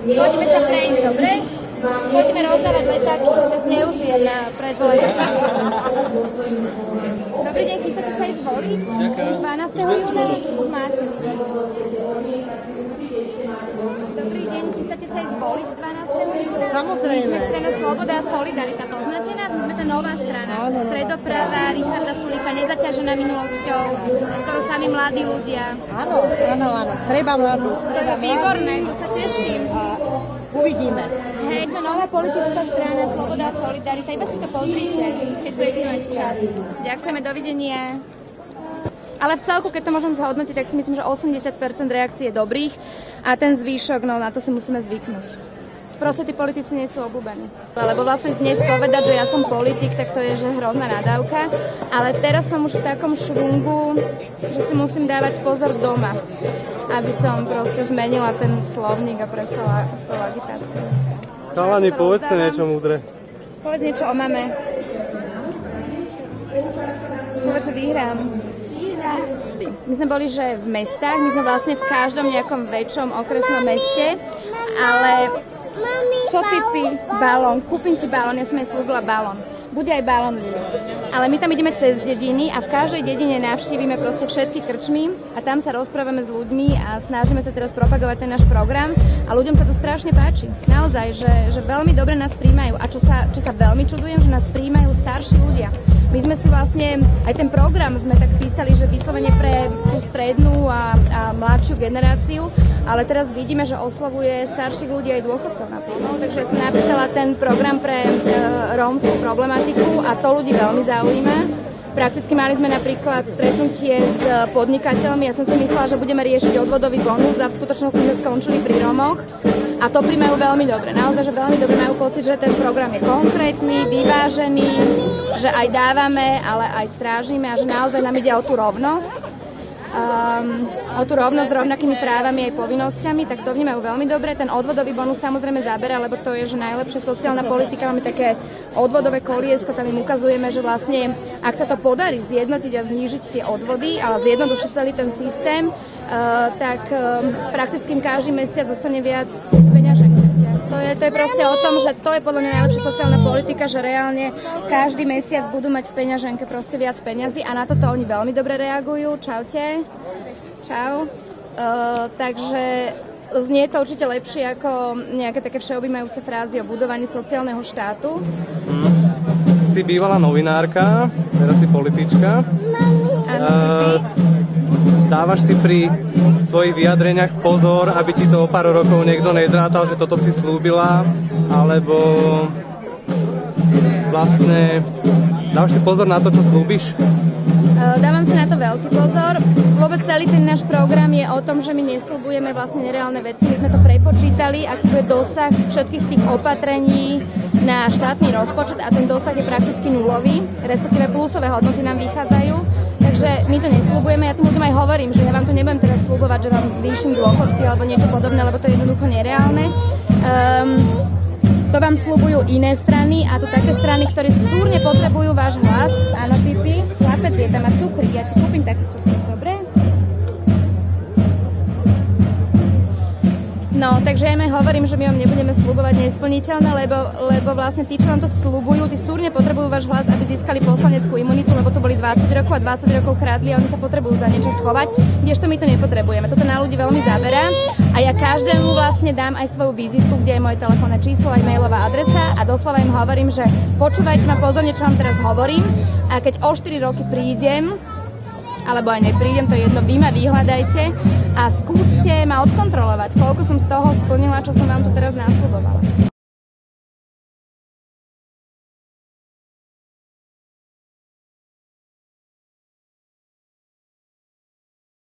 Poďme sa prejsť, dobre? Poďme rozdávať letáky, to zneužijem na predvolebné kampane. Dobrý deň, chystáte sa ísť voliť? 12. júna už máte. Dobrý deň, chystáte sa ísť voliť 12. júna? Samozrejme. My sme strana Sloboda a Solidarita, poznáte nás? My sme tá nová strana. Stredoprava, Richarda Sulíka, nezaťažená minulosťou, skoro sami mladí ľudia. Áno. Treba mladú. Výborné, to sa teším. Uvidíme. Hej, to nová politická strana Sloboda a Solidarita, iba si to pozrite, keď budete mať čas. Ďakujeme, dovidenia. Ale v celku, keď to môžem zhodnotiť, tak si myslím, že 80% reakcií je dobrých a ten zvýšok, no na to si musíme zvyknúť. Proste tí politici nie sú obľúbení. Lebo vlastne dnes povedať, že ja som politik, tak to je že hrozná nadávka. Ale teraz som už v takom švungu, že si musím dávať pozor doma, aby som proste zmenila ten slovník a prestala s tou agitáciou. Chalani, povedzte niečo múdre. Povedz niečo o mame. Povedz, že vyhrám. My sme boli, že v mestách, my sme vlastne v každom nejakom väčšom okresnom meste, ale čo pipi? Balón. Kúpim ti balón, ja som jej slúbila balón. Bude aj balón ľudí. Ale my tam ideme cez dediny a v každej dedine navštívime proste všetky krčmy a tam sa rozprávame s ľuďmi a snažíme sa teraz propagovať ten náš program a ľuďom sa to strašne páči. Naozaj, že veľmi dobre nás príjmajú a čo sa veľmi čudujem, že nás príjmajú starší ľudia. My sme si vlastne, aj ten program sme tak písali, že vyslovene pre tú strednú a mladšiu generáciu, ale teraz vidíme, že oslovuje starších ľudí aj dôchodcov naplno. Takže ja som napísala ten program pre rómsku problematiku a to ľudí veľmi zaujíma. Prakticky mali sme napríklad stretnutie s podnikateľmi. Ja som si myslela, že budeme riešiť odvodový bonus a v skutočnosti sme skončili pri Rómoch. A to príjmajú veľmi dobre. Naozaj, že veľmi dobre majú pocit, že ten program je konkrétny, vyvážený, že aj dávame, ale aj strážime a že naozaj nám ide o tú rovnosť. O tú rovnosť s rovnakými právami aj povinnosťami, tak to vnímajú veľmi dobre. Ten odvodový bonus samozrejme zabera, lebo to je že najlepšia sociálna politika. Máme také odvodové koliesko, tam im ukazujeme, že vlastne ak sa to podarí zjednotiť a znížiť tie odvody a zjednodušiť celý ten systém, tak prakticky každý mesiac zostane viac peňaženky. To je proste o tom, že to je podľa mňa najlepšia sociálna politika, že reálne každý mesiac budú mať v peňaženke proste viac peňazí a na toto oni veľmi dobre reagujú. Čaute. Čau. Takže znie to určite lepšie ako nejaké také všeobjímajúce frázy o budovaní sociálneho štátu. Si bývalá novinárka, teraz si politička. Dávaš si pri svojich vyjadreniach pozor, aby ti to o pár rokov niekto nezrátal, že toto si slúbila, alebo vlastne dávaš si pozor na to, čo slúbiš? Dávam si na to veľký pozor. Vôbec celý ten náš program je o tom, že my nesľubujeme vlastne nereálne veci. My sme to prepočítali, aký bude dosah všetkých tých opatrení na štátny rozpočet a ten dosah je prakticky nulový, respektíve plusové hodnoty nám vychádzajú. Takže my to nesľubujeme. Ja tým ľuďom aj hovorím, že ja vám tu nebudem teraz sľubovať, že vám zvýšim dôchodky alebo niečo podobné, lebo to je jednoducho nereálne. To vám sľubujú iné strany a to také strany, ktoré súrne potrebujú váš hlas. Áno, Pipi, chlapec je tam a cukrík, ja ti kúpim taký cukrík, dobre? No, takže ja im hovorím, že my vám nebudeme sľubovať nesplniteľné, lebo vlastne tí, čo vám to sľubujú, tí súrne potrebujú váš hlas, aby získali poslaneckú imunitu, lebo to boli 20 rokov a 20 rokov krádli a oni sa potrebujú za niečo schovať, kdežto my to nepotrebujeme. Toto na ľudí veľmi zaberá a ja každému vlastne dám aj svoju vizitku, kde je moje telefónne číslo, aj mailová adresa a doslova im hovorím, že počúvajte ma pozorne, čo vám teraz hovorím a keď o 4 roky prídem, alebo aj neprídem, to je jedno, vy ma vyhľadajte a skúste ma odkontrolovať, koľko som z toho splnila, čo som vám tu teraz nasľubovala.